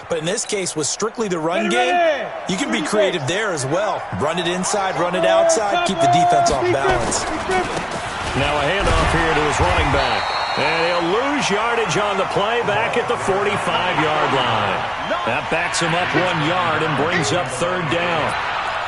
But in this case, with strictly the run game, you can be creative there as well. Run it inside, run it outside, keep the defense off balance. Now a handoff here to his running back. And he'll lose yardage on the play back at the 45-yard line. That backs him up 1 yard and brings up third down.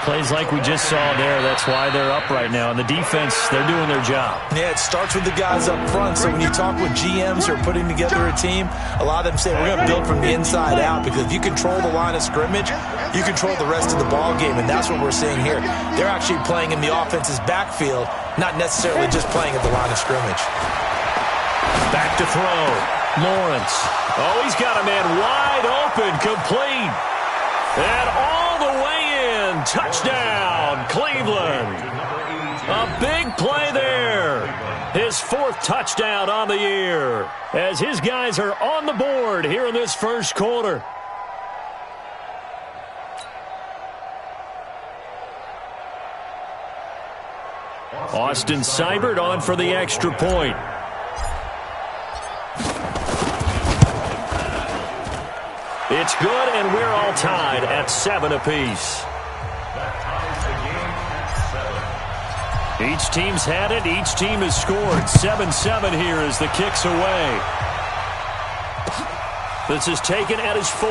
Plays like we just saw there. That's why they're up right now. And the defense, they're doing their job. Yeah, it starts with the guys up front. So when you talk with GMs who are putting together a team, a lot of them say we're going to build from the inside out, because if you control the line of scrimmage, you control the rest of the ball game, and that's what we're seeing here. They're actually playing in the offense's backfield, not necessarily just playing at the line of scrimmage. Back to throw. Lawrence. Oh, he's got a man wide open, complete. And all the way in. Touchdown, Cleveland. A big play there. His 4th touchdown on the year, as his guys are on the board here in this first quarter. Austin Seibert on for the extra point. It's good, and we're all tied at 7 apiece. Each team's had it. Each team has scored. 7-7 here as the kick's away. This is taken at his 4.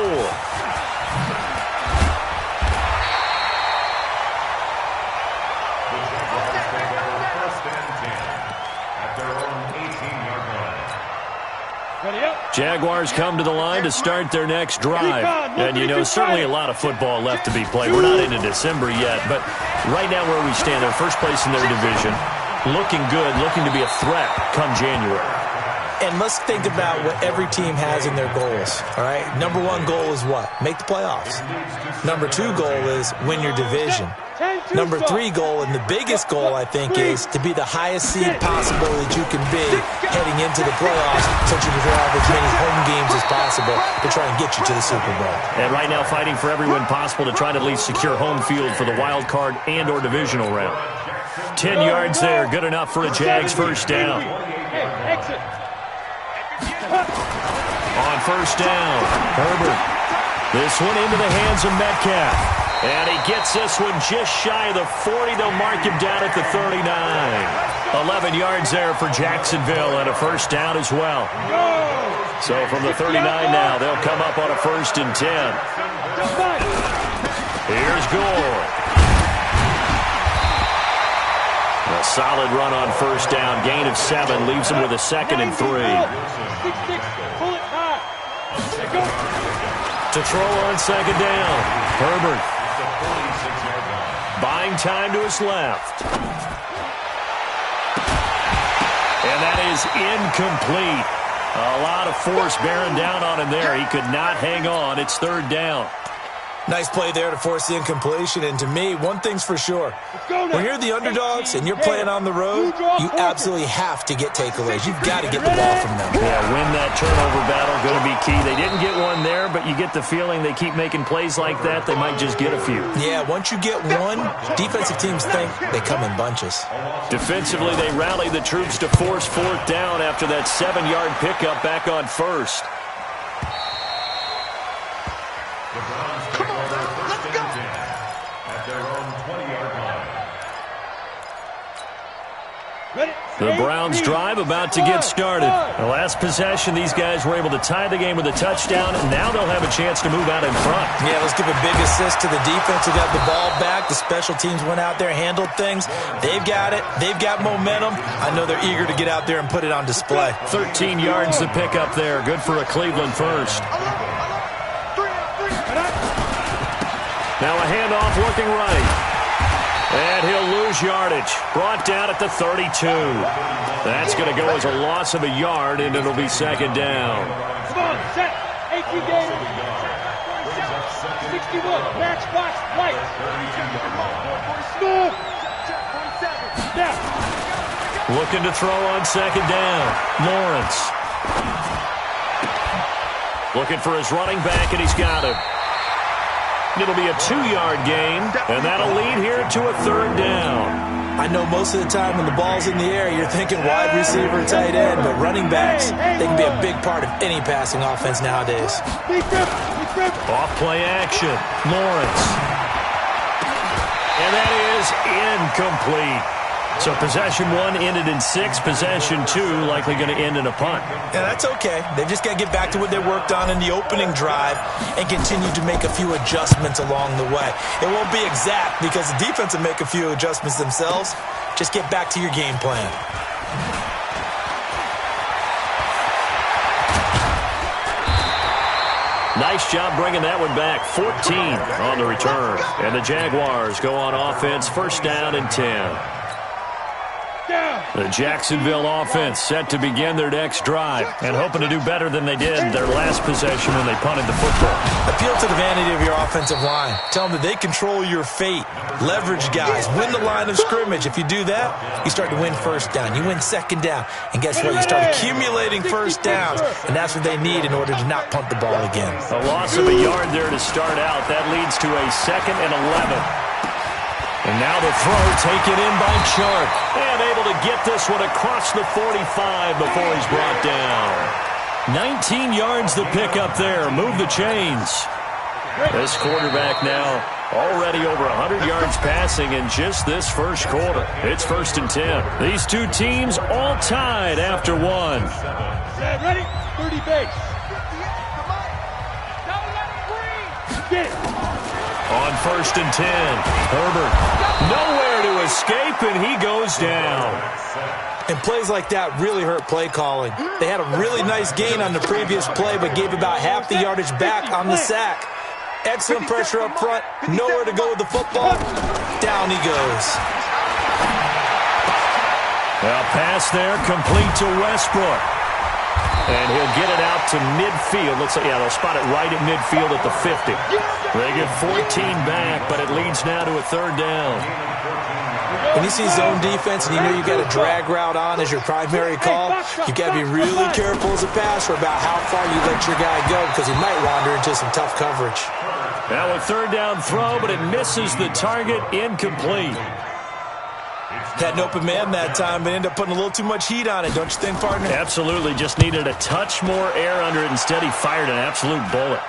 Jaguars come to the line to start their next drive. And, you know, certainly a lot of football left to be played. We're not into December yet, but right now where we stand, they're first place in their division. Looking good, looking to be a threat come January. And let's think about what every team has in their goals, all right? Number 1 goal is what? Make the playoffs. Number 2 goal is win your division. Number 3 goal, and the biggest goal, I think, is to be the highest seed possible that you can be heading into the playoffs, so you can have as many home games as possible to try and get you to the Super Bowl. And right now fighting for every win possible to try to at least secure home field for the wild card and or divisional round. 10 yards there, good enough for a Jags first down. On first down, Herbert. This one into the hands of Metcalf. And he gets this one just shy of the 40. They'll mark him down at the 39. 11 yards there for Jacksonville, and a first down as well. So from the 39 now, they'll come up on a 1st and 10. Here's Gore. A solid run on first down. Gain of 7 leaves him with a 2nd and 3. To throw on second down, Herbert. Buying time to his left. And that is incomplete. A lot of force bearing down on him there. He could not hang on. It's 3rd down. Nice play there to force the incompletion. And to me, one thing's for sure. When you're the underdogs and you're playing on the road, you absolutely have to get takeaways. You've got to get the ball from them. Yeah, win that turnover battle, going to be key. They didn't get one there, but you get the feeling they keep making plays like that, they might just get a few. Yeah, once you get one, defensive teams think they come in bunches. Defensively, they rally the troops to force 4th down after that 7-yard pickup back on 1st. The Browns drive about to get started. The last possession, these guys were able to tie the game with a touchdown, and now they'll have a chance to move out in front. Yeah, let's give a big assist to the defense who got the ball back. The special teams went out there, handled things. They've got it. They've got momentum. I know they're eager to get out there and put it on display. 13 yards to pick up there. Good for a Cleveland first. Now a handoff looking right. And he'll lose yardage. Brought down at the 32. That's going to go as a loss of a yard, and it'll be 2nd down. Come on, set. 18 games. 61. Matchbox light. Move. Looking to throw on 2nd down. Lawrence. Looking for his running back, and he's got him. It'll be a 2-yard gain, and that'll lead here to a 3rd down. I know most of the time when the ball's in the air, you're thinking wide receiver, tight end, but running backs, they can be a big part of any passing offense nowadays. Off play action. Lawrence. And that is incomplete. So possession 1 ended in 6. Possession 2 likely going to end in a punt. Yeah, that's okay. They've just got to get back to what they worked on in the opening drive and continue to make a few adjustments along the way. It won't be exact because the defense will make a few adjustments themselves. Just get back to your game plan. Nice job bringing that one back. 14 on the return. And the Jaguars go on offense, first down and 10. The Jacksonville offense set to begin their next drive and hoping to do better than they did their last possession when they punted the football. Appeal to the vanity of your offensive line. Tell them that they control your fate. Leverage guys. Win the line of scrimmage. If you do that, you start to win first down. You win second down. And guess what? You start accumulating first downs. And that's what they need in order to not punt the ball again. A loss of a yard there to start out. That leads to a 2nd and 11. And now the throw taken in by Chark. And able to get this one across the 45 before he's brought down. 19 yards to pick up there. Move the chains. This quarterback now already over 100 yards passing in just this first quarter. It's 1st and 10. These two teams all tied after 1. Ready? 30 base. Get it. On 1st and 10, Herbert nowhere to escape, and he goes down. And plays like that really hurt play calling. They had a really nice gain on the previous play, but gave about half the yardage back on the sack. Excellent pressure up front, nowhere to go with the football. Down he goes. A pass there, complete to Westbrook. And he'll get it out to midfield. Looks like, yeah, they'll spot it right at midfield at the 50. They get 14 back, but it leads now to a 3rd down. When you see zone defense and you know you got a drag route on as your primary call, you got to be really careful as a passer about how far you let your guy go because he might wander into some tough coverage. Now a 3rd down throw, but it misses the target, incomplete. Had an open man that time, but ended up putting a little too much heat on it, don't you think, partner? Absolutely. Just needed a touch more air under it. Instead, he fired an absolute bullet.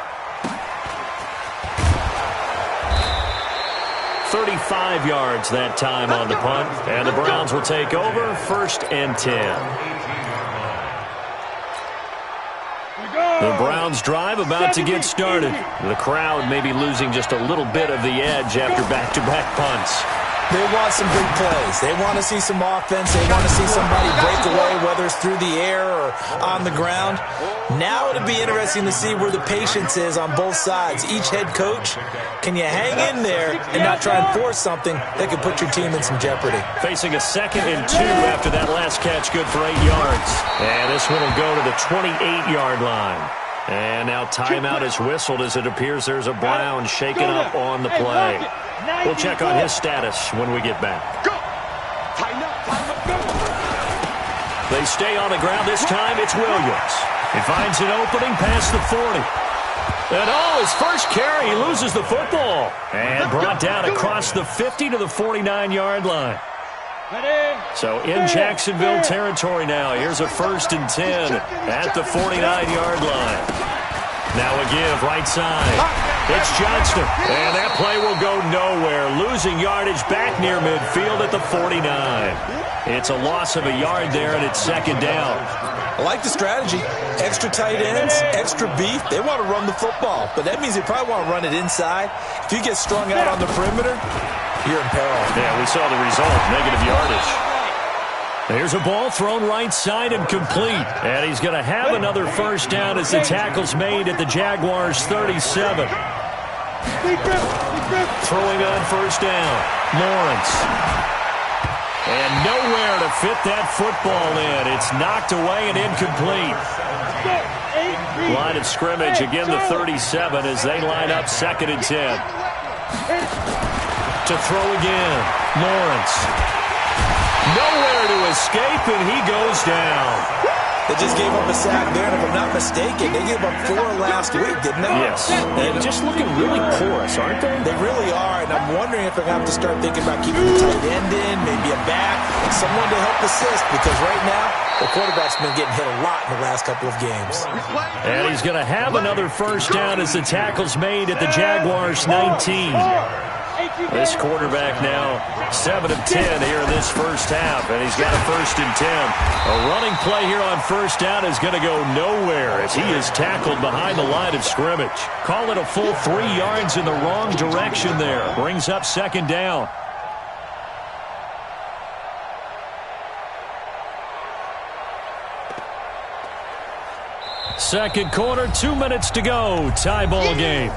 35 yards that time on the punt. And the Browns will take over, 1st and 10. The Browns drive about to get started. The crowd may be losing just a little bit of the edge after back-to-back punts. They want some big plays. They want to see some offense. They want to see somebody break away, whether it's through the air or on the ground. Now it'll be interesting to see where the patience is on both sides. Each head coach, can you hang in there and not try and force something that could put your team in some jeopardy? Facing a 2nd and 2 after that last catch, good for 8 yards. And this one will go to the 28-yard line. And now timeout is whistled as it appears there's a Brown shaken up on the play. We'll check on his status when we get back. They stay on the ground. This time it's Williams. He finds an opening past the 40. And his first carry, he loses the football. And brought down across the 50 to the 49-yard line. So in Jacksonville territory now. Here's a 1st and 10 at the 49-yard line. Now a give right side. It's Johnston. And that play will go nowhere. Losing yardage back near midfield at the 49. It's a loss of a yard there, and it's 2nd down. I like the strategy. Extra tight ends, extra beef. They want to run the football, but that means they probably want to run it inside. If you get strung out on the perimeter, you're in peril. Yeah, we saw the result, negative yardage. Here's a ball thrown right side and complete. And he's going to have another first down as the tackle's made at the Jaguars' 37. Throwing on first down, Lawrence. And nowhere to fit that football in. It's knocked away and incomplete. Line of scrimmage, again the 37 as they line up 2nd and 10. To throw again, Lawrence. Nowhere to escape, and he goes down. They just gave up a sack there, and if I'm not mistaken, they gave up 4 last week, didn't they? Yes. They're just looking really porous, aren't they? They really are, and I'm wondering if they're going to have to start thinking about keeping the tight end in, maybe a back, someone to help assist, because right now, the quarterback's been getting hit a lot in the last couple of games. And he's going to have another first down as the tackle's made at the Jaguars' 19. This quarterback now 7 of 10 here in this first half, and he's got a 1st and 10. A running play here on first down is going to go nowhere as he is tackled behind the line of scrimmage. Call it a full 3 yards in the wrong direction there. Brings up 2nd down. Second quarter, 2 minutes to go. Tie ball game.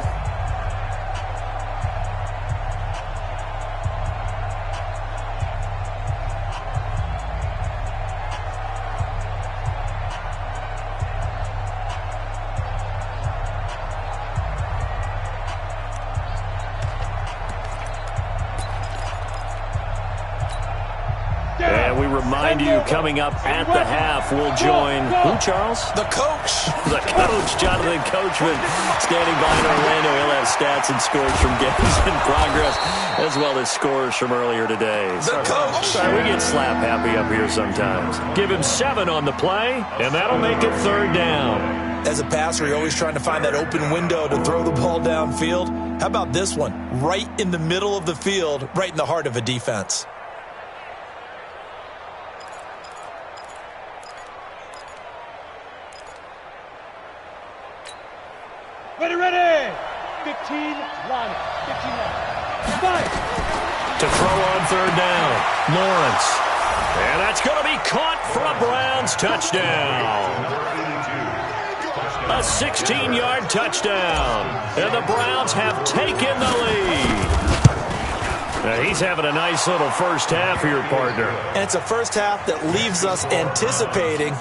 Remind you, coming up at the half, we'll join who, Charles? The coach. The coach, Jonathan Coachman, standing by in Orlando. He'll have stats and scores from games in progress, as well as scores from earlier today. The coach. Sorry, we get slap happy up here sometimes. Give him 7 on the play, and that'll make it 3rd down. As a passer, you're always trying to find that open window to throw the ball downfield. How about this one? Right in the middle of the field, right in the heart of a defense. Ready. 15 line. 15 line. 5. To throw on 3rd down, Lawrence. And that's going to be caught for a Browns touchdown. A 16-yard touchdown. And the Browns have taken the lead. Now he's having a nice little first half here, partner. And it's a first half that leaves us anticipating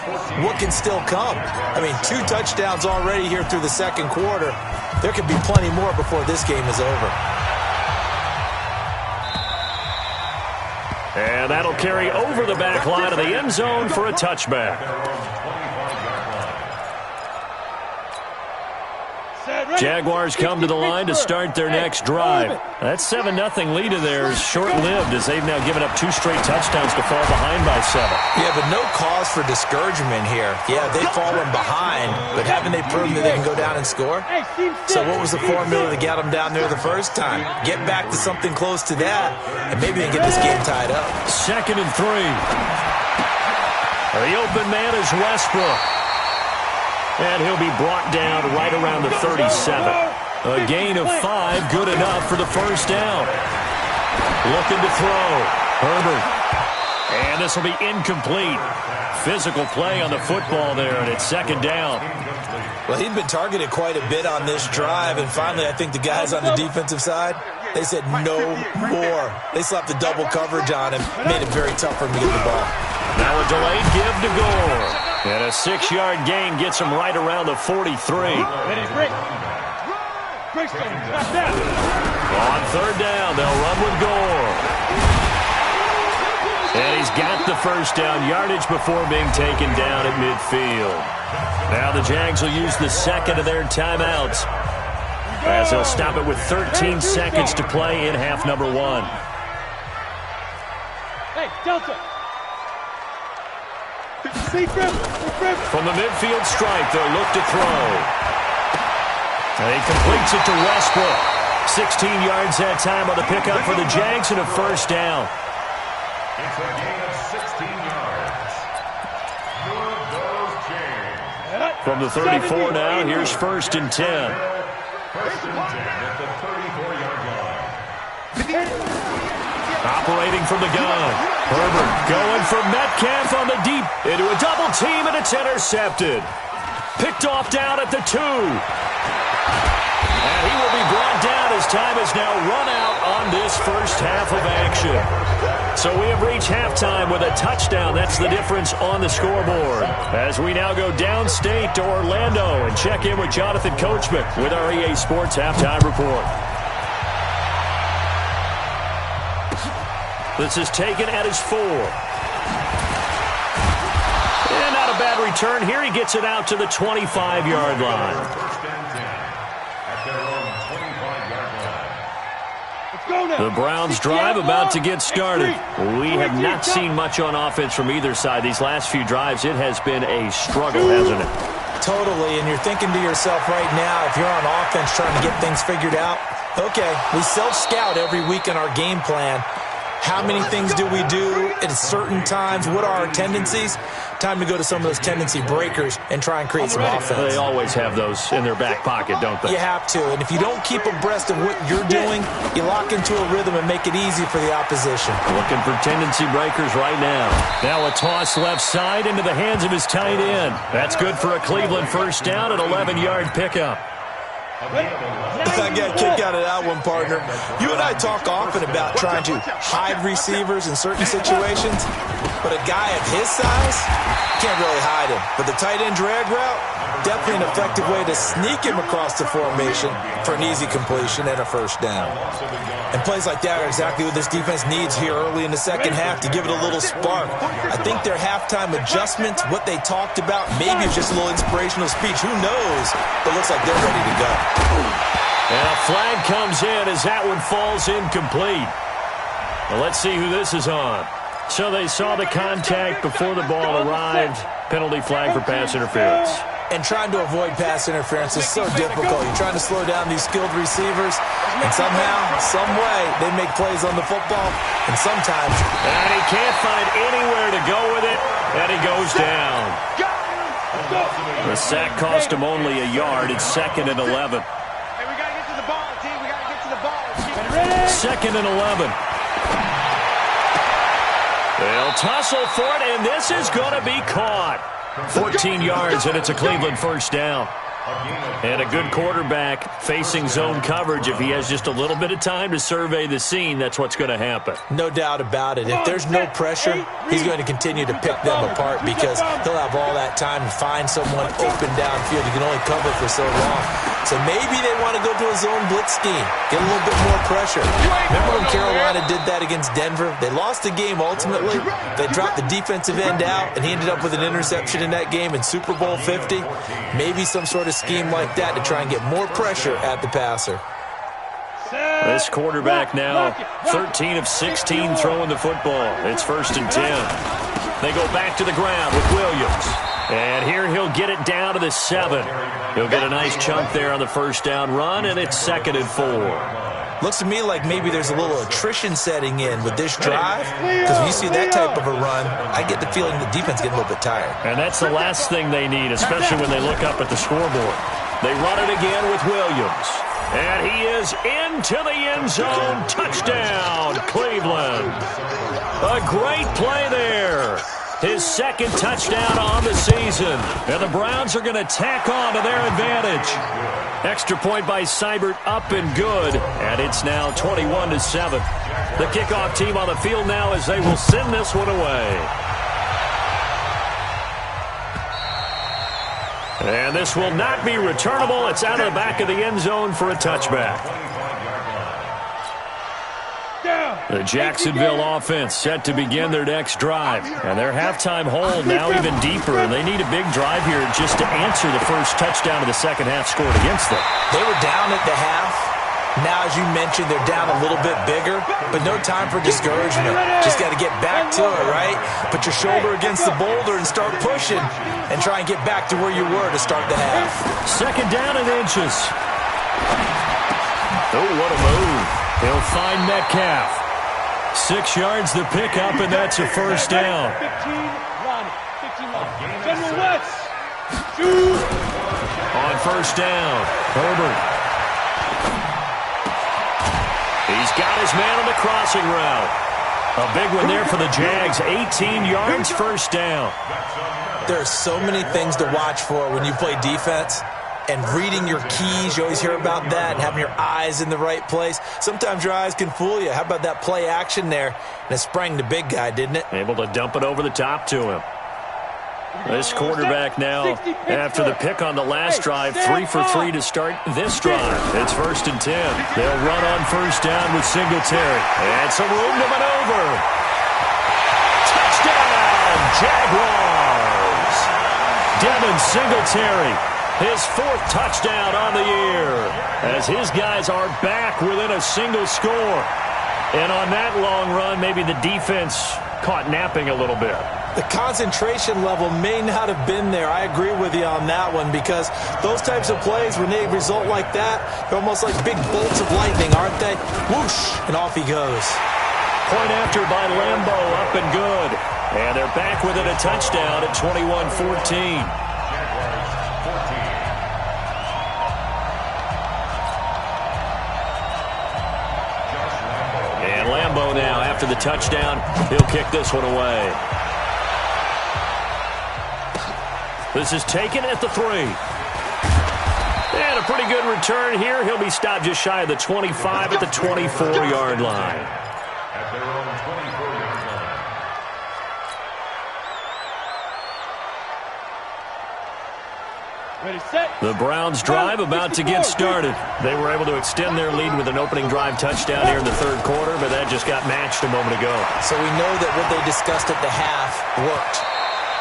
what can still come. I mean, 2 touchdowns already here through the second quarter. There could be plenty more before this game is over. And that'll carry over the back line of the end zone for a touchback. Jaguars come to the line to start their next drive. That 7-0 lead of theirs short-lived as they've now given up 2 straight touchdowns to fall behind by 7. Yeah, but no cause for discouragement here. Yeah, they've fallen behind, but haven't they proven that they can go down and score? So what was the formula to get them down there the first time? Get back to something close to that, and maybe they get this game tied up. 2nd and 3. The open man is Westbrook. And he'll be brought down right around the 37. A gain of 5, good enough for the first down. Looking to throw. Herbert. And this will be incomplete. Physical play on the football there, and it's 2nd down. Well, he'd been targeted quite a bit on this drive, and finally I think the guys on the defensive side, they said no more. They slapped the double coverage on him, made it very tough for him to get the ball. Now a delayed give to Gore. And a 6-yard gain gets him right around the 43. Ready, break. On 3rd down, they'll run with Gore. And he's got the first down yardage before being taken down at midfield. Now the Jags will use the 2nd of their timeouts, as they'll stop it with 13 seconds to play in half number 1. Hey, Delta. From the midfield stripe, they'll look to throw. And he completes it to Westbrook. 16 yards that time on the pickup for the Jags and a first down. It's a gain of 16 yards. Good goes James. From the 34 now, here's 1st and 10. 1st and 10 at the 34-yard line. Operating from the gun. Herbert going for Metcalf on the deep. Into a double team, and it's intercepted. Picked off down at the 2. And he will be brought down as time is now run out on this first half of action. So we have reached halftime with a touchdown. That's the difference on the scoreboard. As we now go downstate to Orlando and check in with Jonathan Coachman with our EA Sports Halftime Report. This is taken at his 4. And out not a bad return here. He gets it out to the 25-yard line. First and 10 at their own 25-yard line. Let's go now. The Browns drive about to get started. We have not seen much on offense from either side. These last few drives, it has been a struggle, hasn't it? Totally, and you're thinking to yourself right now, if you're on offense trying to get things figured out, okay, we self-scout every week in our game plan. How many things do we do at certain times? What are our tendencies? Time to go to some of those tendency breakers and try and create some offense. They always have those in their back pocket, don't they? You have to, and if you don't keep abreast of what you're doing, you lock into a rhythm and make it easy for the opposition. Looking for tendency breakers right now. Now a toss left side into the hands of his tight end. That's good for a Cleveland first down, an 11-yard pickup. I got a kick out of that one, partner. You and I talk often about trying to hide receivers in certain situations, but a guy of his size can't really hide him. But the tight end drag route, definitely an effective way to sneak him across the formation for an easy completion and a first down. And plays like that are exactly what this defense needs here early in the second half to give it a little spark. I think their halftime adjustments, what they talked about, maybe it's just a little inspirational speech. Who knows? But it looks like they're ready to go. And a flag comes in as that one falls incomplete. Well, let's see who this is on. So they saw the contact before the ball arrived. Penalty flag for pass interference. And trying to avoid pass interference is so difficult. You're trying to slow down these skilled receivers, and somehow, some way, they make plays on the football, and sometimes... And he can't find anywhere to go with it, and he goes down. The sack cost him only a yard. It's 2nd and 11. Hey, we got to get to the ball, team. We got to get to the ball. 2nd and 11. They'll tussle for it, and this is going to be caught. 14 yards, and it's a Cleveland first down. And a good quarterback facing zone coverage. If he has just a little bit of time to survey the scene, that's what's going to happen. No doubt about it. If there's no pressure, he's going to continue to pick them apart because he'll have all that time to find someone open downfield. He can only cover for so long. So maybe they want to go to a zone blitz scheme, get a little bit more pressure. Remember when Carolina did that against Denver? They lost the game ultimately. They dropped the defensive end out, and he ended up with an interception in that game in Super Bowl 50. Maybe some sort of scheme like that to try and get more pressure at the passer. This quarterback now 13 of 16 throwing the football. It's 1st and 10. They go back to the ground with Williams. And here he'll get it down to the 7. He'll get a nice chunk there on the first down run, and it's 2nd and 4. Looks to me like maybe there's a little attrition setting in with this drive, because when you see that type of a run, I get the feeling the defense getting a little bit tired. And that's the last thing they need, especially when they look up at the scoreboard. They run it again with Williams. And he is into the end zone. Touchdown, Cleveland. A great play there. His 2nd touchdown on the season. And the Browns are going to tack on to their advantage. Extra point by Seibert, up and good. And it's now 21-7. The kickoff team on the field now as they will send this one away. And this will not be returnable. It's out of the back of the end zone for a touchback. The Jacksonville offense set to begin their next drive. And their halftime hold now even deeper. And they need a big drive here just to answer the first touchdown of the second half scored against them. They were down at the half. Now, as you mentioned, they're down a little bit bigger, but no time for discouragement. Just got to get back to it, right? Put your shoulder against the boulder and start pushing and try and get back to where you were to start the half. 2nd down and inches. Oh, what a move. He'll find Metcalf. 6 yards the pickup, and that's a first down. 15 line. General West. Shoot. On first down, Herbert. He's got his man on the crossing route. A big one there for the Jags. 18 yards, first down. There are so many things to watch for when you play defense. And reading your keys, you always hear about that, and having your eyes in the right place. Sometimes your eyes can fool you. How about that play action there? And it sprang the big guy, didn't it? Able to dump it over the top to him. This quarterback now, after the pick on the last drive, 3 for 3 to start this drive. It's 1st and 10. They'll run on first down with Singletary. And some room to maneuver. Touchdown, Jaguars. Devin Singletary, his 4th touchdown on the year, as his guys are back within a single score. And on that long run, maybe the defense caught napping a little bit. The concentration level may not have been there. I agree with you on that one, because those types of plays, when they result like that, they're almost like big bolts of lightning, aren't they? Whoosh, and off he goes. Point after by Lambo, up and good. And they're back within a touchdown at 21-14. And Lambo now, after the touchdown, he'll kick this one away. This is taken at the 3. And a pretty good return here. He'll be stopped just shy of the 25 at the 24-yard line. At their own 24-yard line. Ready, set. The Browns drive about to get started. They were able to extend their lead with an opening drive touchdown here in the 3rd quarter, but that just got matched a moment ago. So we know that what they discussed at the half worked.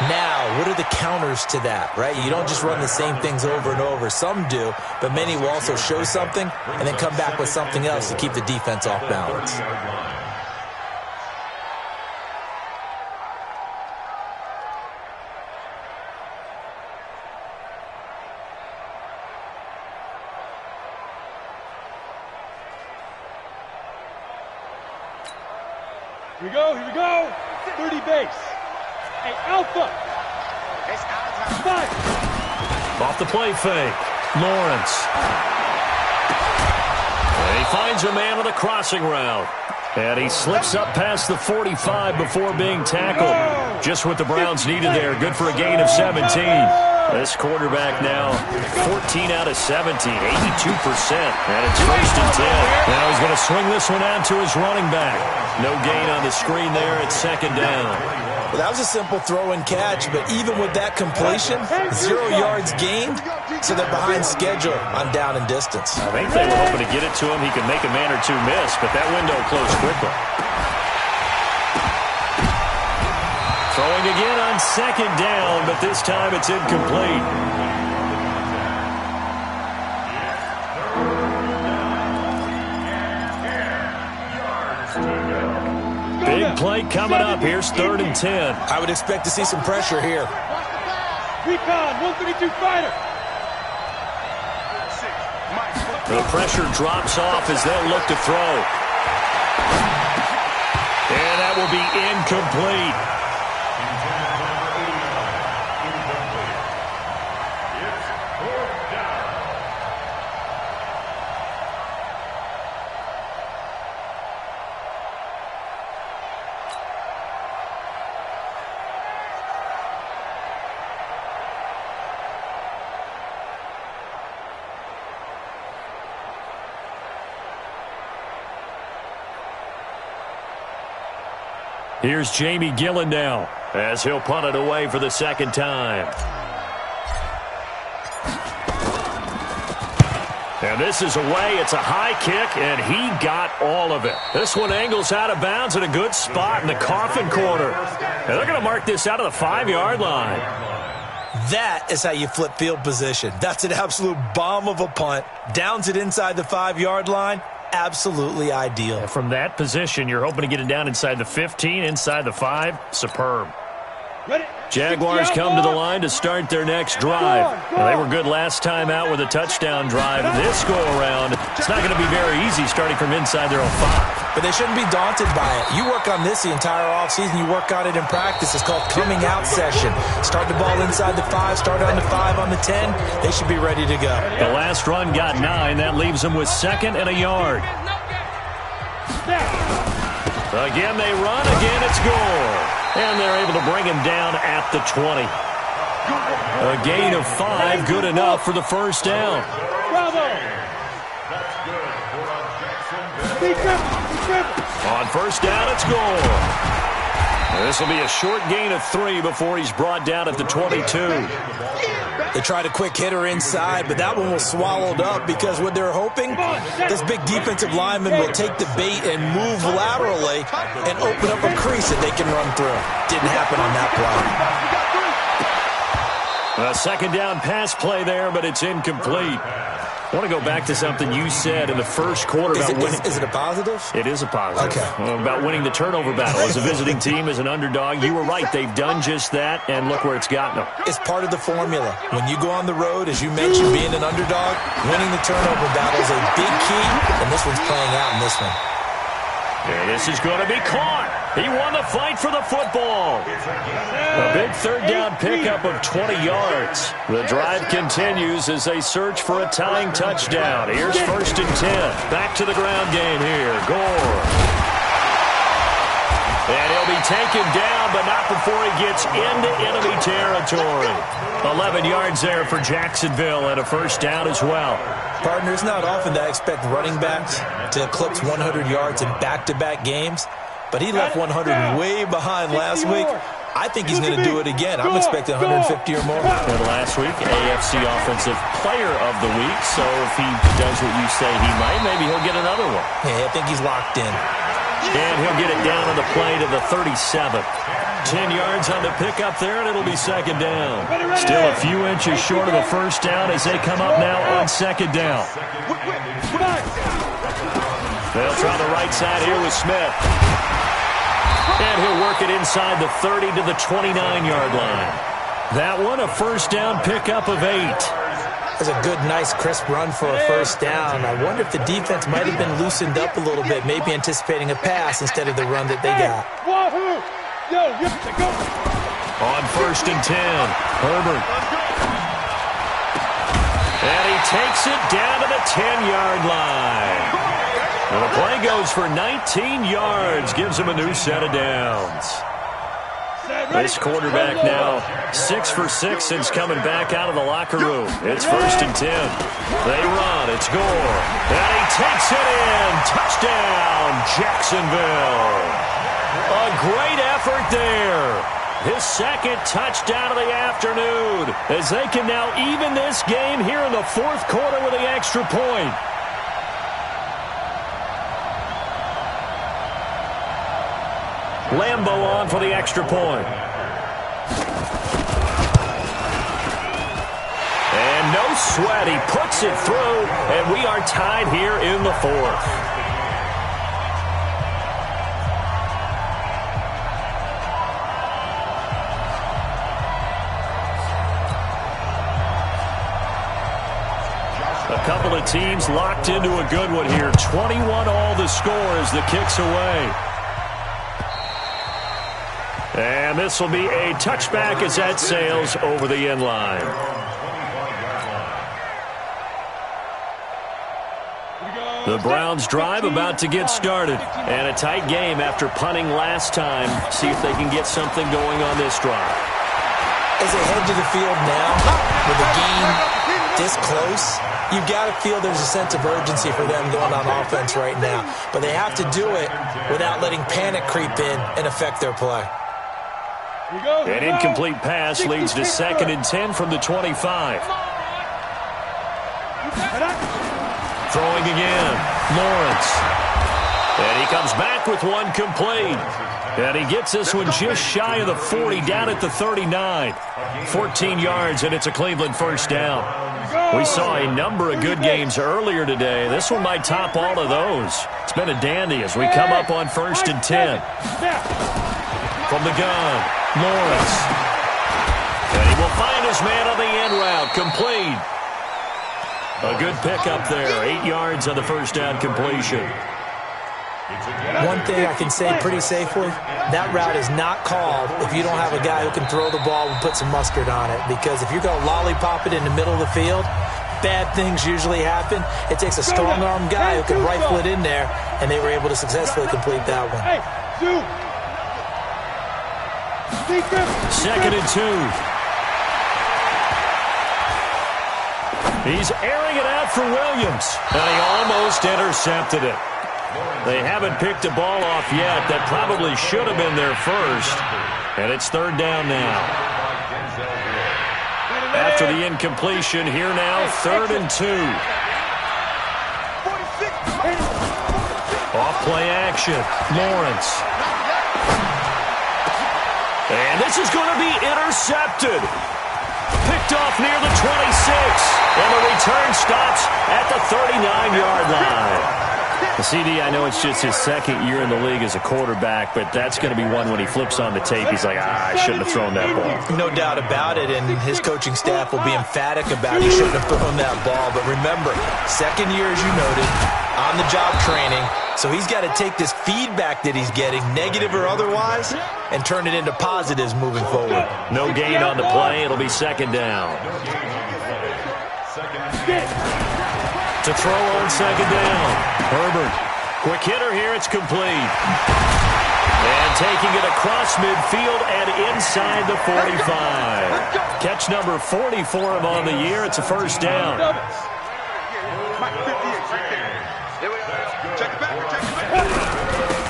Now, what are the counters to that, right? You don't just run the same things over and over. Some do, but many will also show something and then come back with something else to keep the defense off balance. Here we go. 30 base. Hey, Alpha. It's out. Five. Off the play fake. Lawrence. And he finds a man on the crossing route. And he slips up past the 45 before being tackled. Just what the Browns needed there. Good for a gain of 17. This quarterback now 14 out of 70, 82%. And it's 1st and 10. Now he's going to swing this one out to his running back. No gain on the screen there at 2nd down. Well, that was a simple throw and catch, but even with that completion, 0 yards gained, so they're behind schedule on down and distance. I think they were hoping to get it to him. He could make a man or two miss, but that window closed quickly. Throwing again on 2nd down, but this time it's incomplete. Big play coming up. Here's 3rd and 10. I would expect to see some pressure here. Recon, 132 fighter. The pressure drops off as they'll look to throw. And that will be incomplete. Here's Jamie Gillen now, as he'll punt it away for the 2nd time. And this is away. It's a high kick, and he got all of it. This one angles out of bounds at a good spot in the coffin corner. And they're going to mark this out of the 5-yard line. That is how you flip field position. That's an absolute bomb of a punt. Downs it inside the 5-yard line. Absolutely ideal. From that position, you're hoping to get it down inside the 15, inside the 5. Superb. Jaguars come to the line to start their next drive. Now, they were good last time out with a touchdown drive. This go-around, it's not going to be very easy starting from inside their own 5. But they shouldn't be daunted by it. You work on this the entire offseason. You work on it in practice. It's called coming out session. Start the ball inside the 5, start on the 5, on the 10. They should be ready to go. The last run got 9. That leaves them with 2nd and a yard. Again, they run. Again, it's Gore. And they're able to bring him down at the 20. A gain of 5, good enough for the 1st down. Bravo. On 1st down, it's Gore. This will be a short gain of 3 before he's brought down at the 22. They tried a quick hitter inside, but that one was swallowed up because what they're hoping, this big defensive lineman will take the bait and move laterally and open up a crease that they can run through. Didn't happen on that play. A second down pass play there, but it's incomplete. I want to go back to something you said in the first quarter about winning. Is it a positive? It is a positive. Okay. About winning the turnover battle. As a visiting team, as an underdog, you were right. They've done just that, and look where it's gotten them. It's part of the formula. When you go on the road, as you mentioned, being an underdog, winning the turnover battle is a big key, and this one's playing out in this one. And this is going to be caught. He won the fight for the football. A big third down pickup of 20 yards. The drive continues as they search for a tying touchdown. Here's 1st and 10. Back to the ground game here. Gore. And he'll be taken down, but not before he gets into enemy territory. 11 yards there for Jacksonville and a 1st down as well. Partner, it's not often that I expect running backs to eclipse 100 yards in back-to-back games, but he left 100 way behind last week. I think he's going to do it again. I'm expecting 150 or more. And last week, AFC Offensive Player of the Week, so if he does what you say he might, maybe he'll get another one. Yeah, I think he's locked in. And he'll get it down on the play to the 37. 10 yards on the pickup there, and it'll be 2nd down. Still a few inches short of a 1st down as they come up now on 2nd down. They'll try the right side here with Smith. And he'll work it inside the 30 to the 29-yard line. That one, a 1st down pickup of 8. That's a good, nice, crisp run for a 1st down. I wonder if the defense might have been loosened up a little bit, maybe anticipating a pass instead of the run that they got. On 1st and 10, Herbert. And he takes it down to the 10-yard line. And the play goes for 19 yards, gives him a new set of downs. This quarterback now 6 for 6 since coming back out of the locker room. It's 1st and 10. They run. It's Gore. And he takes it in. Touchdown, Jacksonville. A great effort there. His 2nd touchdown of the afternoon as they can now even this game here in the 4th quarter with the extra point. Lambo on for the extra point. And no sweat. He puts it through, and we are tied here in the 4th. A couple of teams locked into a good one here. 21 all the score as the kick's away. And this will be a touchback as that sails over the end line. The Browns drive about to get started. And a tight game after punting last time. See if they can get something going on this drive. As they head to the field now, with the game this close, you've got to feel there's a sense of urgency for them going on offense right now. But they have to do it without letting panic creep in and affect their play. An incomplete pass leads to 2nd and 10 from the 25. Throwing again, Lawrence. And he comes back with one complete. And he gets this one just shy of the 40, down at the 39. 14 yards, and it's a Cleveland 1st down. We saw a number of good games earlier today. This one might top all of those. It's been a dandy as we come up on 1st and 10. From the gun, Lawrence. And he will find his man on the end route, complete. A good pickup there, 8 yards on the 1st down completion. One thing I can say pretty safely, that route is not called if you don't have a guy who can throw the ball and put some mustard on it. Because if you're going to lollipop it in the middle of the field, bad things usually happen. It takes a strong-arm guy who can rifle it in there, and they were able to successfully complete that one. 2nd and 2. He's airing it out for Williams, and he almost intercepted it. They haven't picked a ball off yet. That probably should have been their first, and it's 3rd down now. After the incompletion, here now, 3rd and 2. Off play action, Lawrence. And this is going to be intercepted. Picked Picked off near the 26. And the return stops at the 39-yard line. CD, I know it's just his second year in the league as a quarterback, but that's going to be one when he flips on the tape. He's like, I shouldn't have thrown that ball. No doubt about it, and his coaching staff will be emphatic about he shouldn't have thrown that ball. But remember, second year, as you noted, on-the-job training, so he's got to take this feedback that he's getting, negative or otherwise, and turn it into positives moving forward. No gain on the play. It'll be second down. To throw on second down. Herbert. Quick hitter here. It's complete. And taking it across midfield and inside the 45. Catch number 40 for him on the year. It's a first down.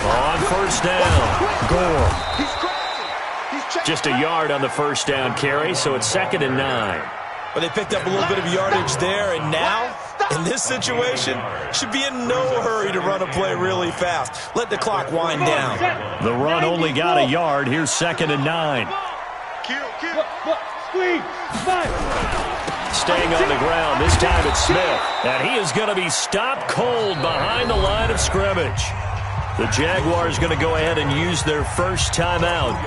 On first down. Gore. Just a yard on the first down carry, so it's 2nd and 9. Well, they picked up a little bit of yardage there, and now, in this situation, should be in no hurry to run a play really fast. Let the clock wind down. The run only got a yard. Here's 2nd and 9. Staying on the ground. This time it's Smith. And he is going to be stopped cold behind the line of scrimmage. The Jaguars going to go ahead and use their first timeout,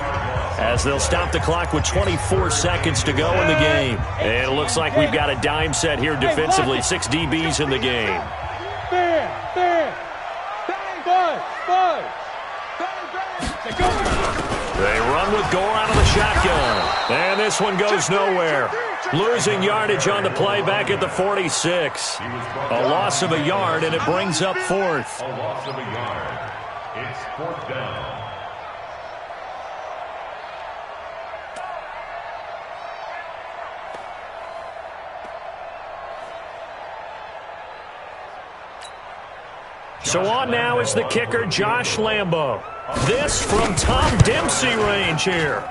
as they'll stop the clock with 24 seconds to go in the game. And it looks like we've got a dime set here defensively. 6 DBs in the game. They run with Gore out of the shotgun. And this one goes nowhere. Losing yardage on the play back at the 46. A loss of a yard, and it brings up 4th. A loss of a yard. It's 4th down. So on now is the kicker, Josh Lambo. This from Tom Dempsey range here.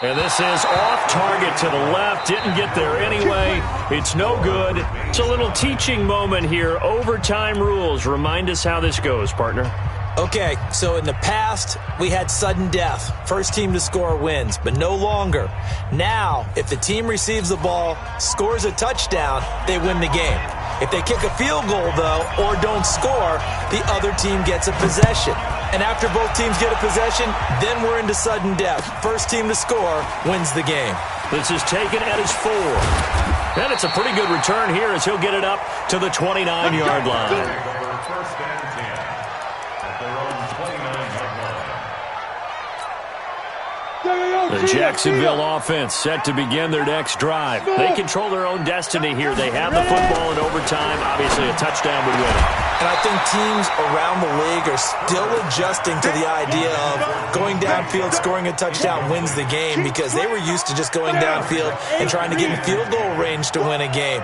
And this is off target to the left. Didn't get there anyway. It's no good. It's a little teaching moment here. Overtime rules. Remind us how this goes, partner. Okay, so in the past, we had sudden death. First team to score wins, but no longer. Now, if the team receives the ball, scores a touchdown, they win the game. If they kick a field goal, though, or don't score, the other team gets a possession. And after both teams get a possession, then we're into sudden death. First team to score wins the game. This is taken at his 4. And it's a pretty good return here as he'll get it up to the 29-yard line. First and 10 at their own 29-yard line. The Jacksonville offense set to begin their next drive. They control their own destiny here. They have the football in overtime. Obviously, a touchdown would win it. And I think teams around the league are still adjusting to the idea of going downfield, scoring a touchdown wins the game, because they were used to just going downfield and trying to get in field goal range to win a game.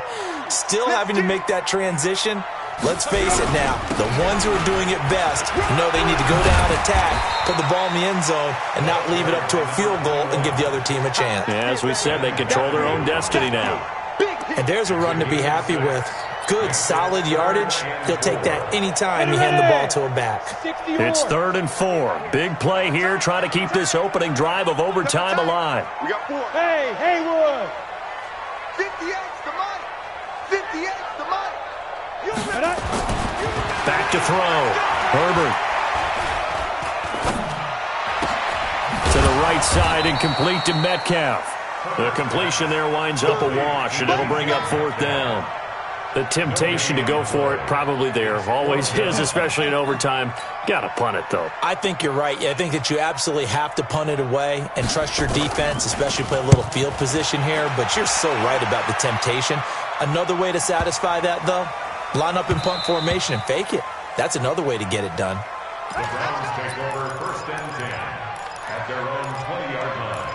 Still having to make that transition. Let's face it now, the ones who are doing it best know they need to go down, attack, put the ball in the end zone, and not leave it up to a field goal and give the other team a chance. Yeah, as we said, they control their own destiny now. And there's a run to be happy with. Good, solid yardage. He'll take that anytime you hand the ball to a back. It's 3rd and 4. Big play here, trying to keep this opening drive of overtime alive. We got 4. Hey, Haywood! 58's the money! 58's the money! Back to throw. Herbert. To the right side and complete to Metcalf. The completion there winds up a wash, and it'll bring up 4th down. The temptation to go for it probably there. Always is, especially in overtime. Got to punt it, though. I think you're right. I think that you absolutely have to punt it away and trust your defense, especially play a little field position here. But you're so right about the temptation. Another way to satisfy that, though, line up in punt formation and fake it. That's another way to get it done. The Browns take over 1st and 10 at their own 20-yard line.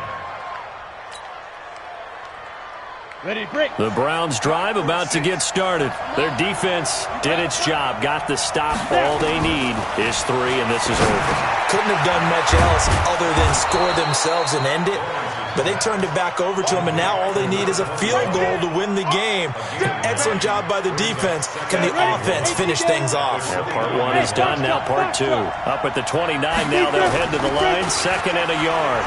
Ready to break. The Browns drive about to get started. Their defense did its job, got the stop. All they need is 3, and this is over. Couldn't have done much else other than score themselves and end it. But they turned it back over to them, and now all they need is a field goal to win the game. An excellent job by the defense. Can the offense finish things off? Yeah, part 1 is done, now part 2. Up at the 29 now, they'll head to the line, 2nd and a yard.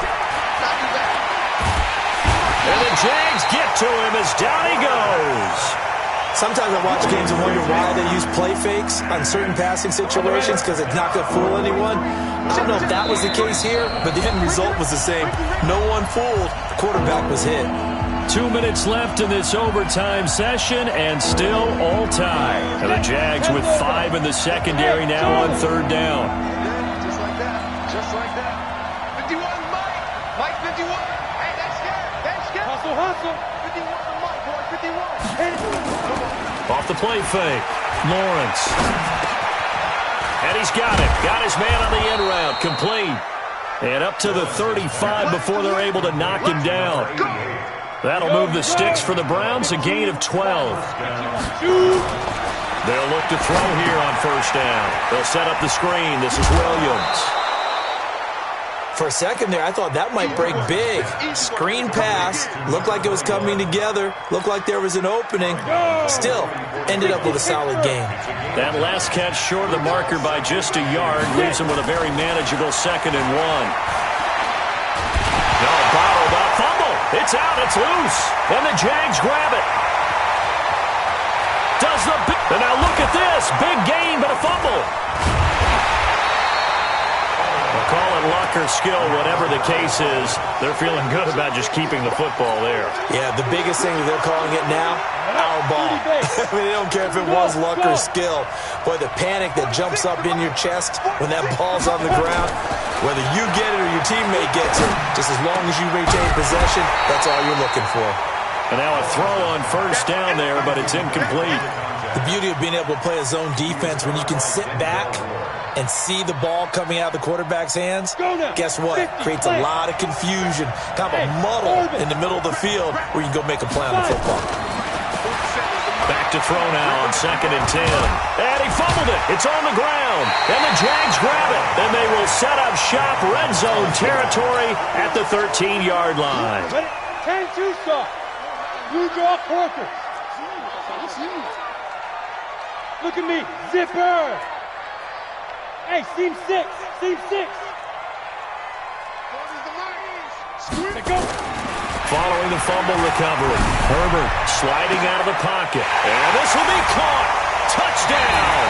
And the Jags get to him as down he goes. Sometimes I watch games and wonder why they use play fakes on certain passing situations because it's not going to fool anyone. I don't know if that was the case here, but the end result was the same. No one fooled. The quarterback was hit. 2 minutes left in this overtime session, and still all tied. And the Jags with 5 in the secondary now on third down. Just like that. Just like that. 51, Mike. Mike 51. Hey, that's scared. That's scared. Hustle, hustle. 51 to Mike, boy. 51. Off the play fake. Lawrence. And he's got it. Got his man on the end route. Complete. And up to the 35 before they're able to knock him down. That'll move the sticks for the Browns, a gain of 12. They'll look to throw here on first down. They'll set up the screen. This is Williams. For a second there, I thought that might break big. Screen pass. Looked like it was coming together. Looked like there was an opening. Still, ended up with a solid game. That last catch short of the marker by just a yard leaves him with a very manageable 2nd and 1. No, bottled up. Fumble. It's out. It's loose. And the Jags grab it. And now look at this. Big gain, but a fumble. We'll call it luck or skill, whatever the case is. They're feeling good about just keeping the football there. Yeah, the biggest thing that they're calling it now, our ball. I mean, they don't care if it was luck or skill. Boy, the panic that jumps up in your chest when that ball's on the ground, whether you get it or your teammate gets it, just as long as you retain possession, that's all you're looking for. And now a throw on first down there, but it's incomplete. The beauty of being able to play a zone defense when you can sit back and see the ball coming out of the quarterback's hands, guess what? Creates a lot of confusion, kind of a muddle in the middle of the field where you can go make a play on the football. Back to throw now on 2nd and 10. And he fumbled it. It's on the ground. And the Jags grab it. And they will set up shop red zone territory at the 13-yard line. 10-2 stop. Blue draw quarters. Look at me. Zipper. Hey, seam 6. Seam 6. Go. Following the fumble recovery, Herbert sliding out of the pocket. And this will be caught. Touchdown.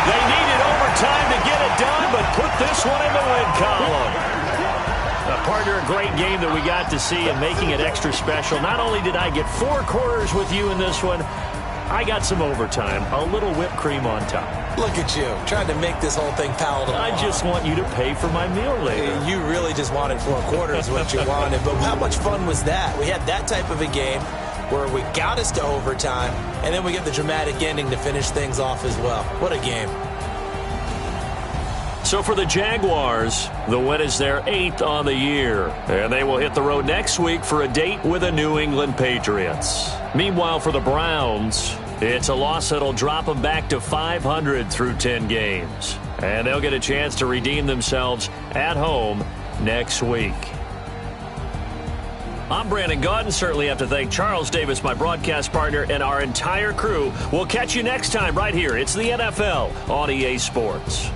They needed overtime to get it done, but put this one in the win column. Partner, a great game that we got to see and making it extra special. Not only did I get 4 quarters with you in this one, I got some overtime, a little whipped cream on top. Look at you, trying to make this whole thing palatable. I just want you to pay for my meal later. You really just wanted 4 quarters, what you wanted. But how much fun was that? We had that type of a game where we got us to overtime, and then we get the dramatic ending to finish things off as well. What a game. So for the Jaguars, the win is their 8th on the year. And they will hit the road next week for a date with the New England Patriots. Meanwhile, for the Browns, it's a loss that'll drop them back to 500 through 10 games. And they'll get a chance to redeem themselves at home next week. I'm Brandon Gaudin. Certainly have to thank Charles Davis, my broadcast partner, and our entire crew. We'll catch you next time right here. It's the NFL on EA Sports.